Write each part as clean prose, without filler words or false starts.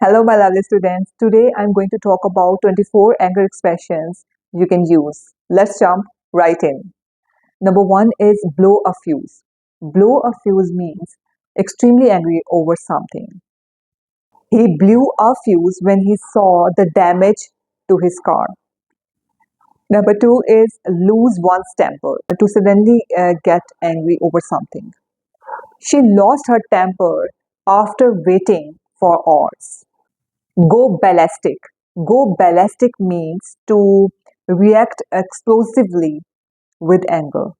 Hello, my lovely students. Today I'm going to talk about 24 anger expressions you can use. Let's jump right in. Number one is blow a fuse. Blow a fuse means extremely angry over something. He blew a fuse when he saw the damage to his car. Number two is lose one's temper, to suddenly get angry over something. She lost her temper after waiting for hours. Go ballistic. Go ballistic means to react explosively with anger.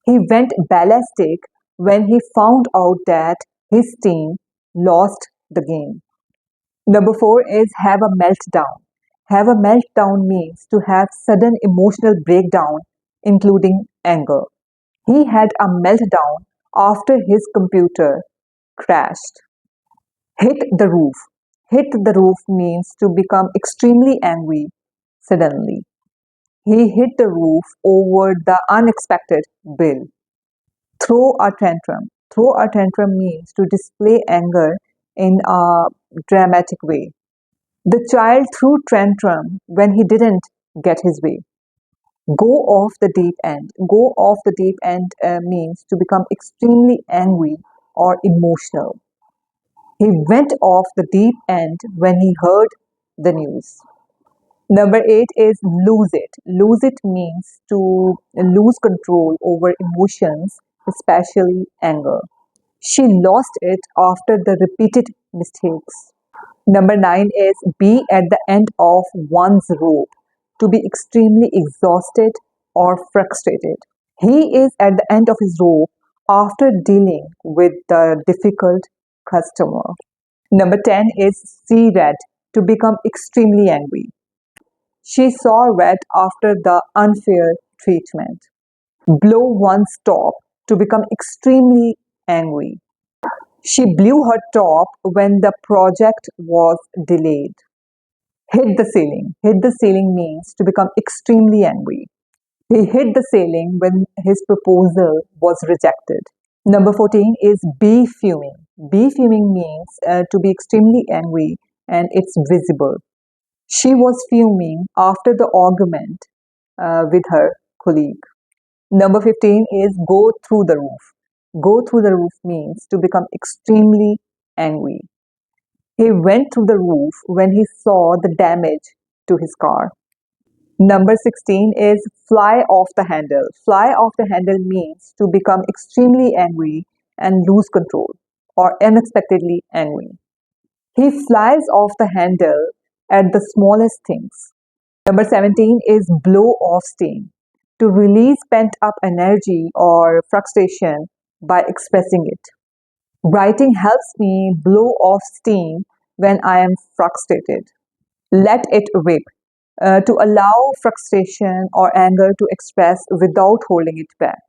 He went ballistic when he found out that his team lost the game. Number four is have a meltdown. Have a meltdown means to have sudden emotional breakdown, including anger. He had a meltdown after his computer crashed. Hit the roof. Hit the roof means to become extremely angry suddenly. He hit the roof over the unexpected bill. Throw a tantrum. Throw a tantrum means to display anger in a dramatic way. The child threw tantrum when he didn't get his way. Go off the deep end. Go off the deep end means to become extremely angry or emotional. He went off the deep end when he heard the news. Number eight is lose it. Lose it means to lose control over emotions, especially anger. She lost it after the repeated mistakes. Number nine is be at the end of one's rope, to be extremely exhausted or frustrated. He is at the end of his rope after dealing with the difficult customer. Number 10 is see red, to become extremely angry. She saw red after the unfair treatment. Blow one's top, to become extremely angry. She blew her top when the project was delayed. Hit the ceiling. Hit the ceiling means to become extremely angry. He hit the ceiling when his proposal was rejected. Number 14 is be fuming. Be fuming means to be extremely angry and it's visible. She was fuming after the argument with her colleague. Number 15 is go through the roof. Go through the roof means to become extremely angry. He went through the roof when he saw the damage to his car. Number 16 is fly off the handle. Fly off the handle means to become extremely angry and lose control or unexpectedly angry. He flies off the handle at the smallest things. Number 17 is blow off steam. To release pent up energy or frustration by expressing it. Writing helps me blow off steam when I am frustrated. Let it rip. To allow frustration or anger to express without holding it back.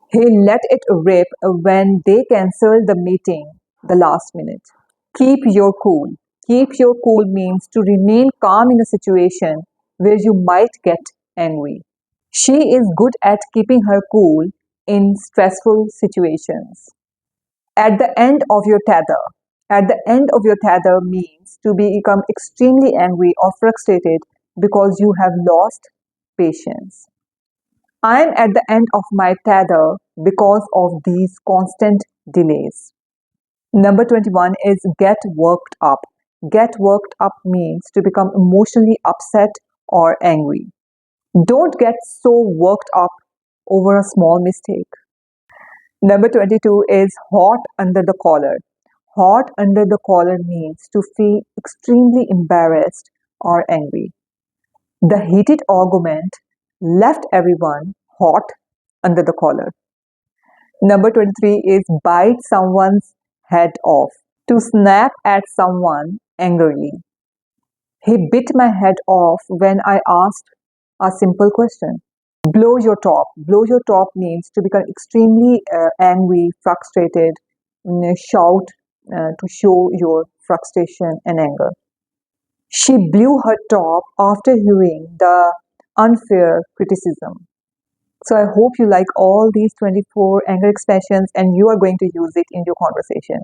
He let it rip when they canceled the meeting the last minute. Keep your cool. Keep your cool means to remain calm in a situation where you might get angry. She is good at keeping her cool in stressful situations. At the end of your tether. At the end of your tether means to become extremely angry or frustrated because you have lost patience. I am at the end of my tether because of these constant delays. Number 21 is get worked up. Get worked up means to become emotionally upset or angry. Don't get so worked up over a small mistake. Number 22 is hot under the collar. Hot under the collar means to feel extremely embarrassed or angry. The heated argument left everyone hot under the collar. Number 23 is bite someone's head off. To snap at someone angrily. He bit my head off when I asked a simple question. Blow your top. Blow your top means to become extremely angry, frustrated, shout to show your frustration and anger. She blew her top after hearing the unfair criticism. So I hope you like all these 24 anger expressions and you are going to use it in your conversation.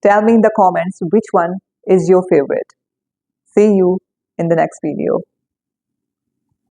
Tell me in the comments which one is your favorite? See you in the next video.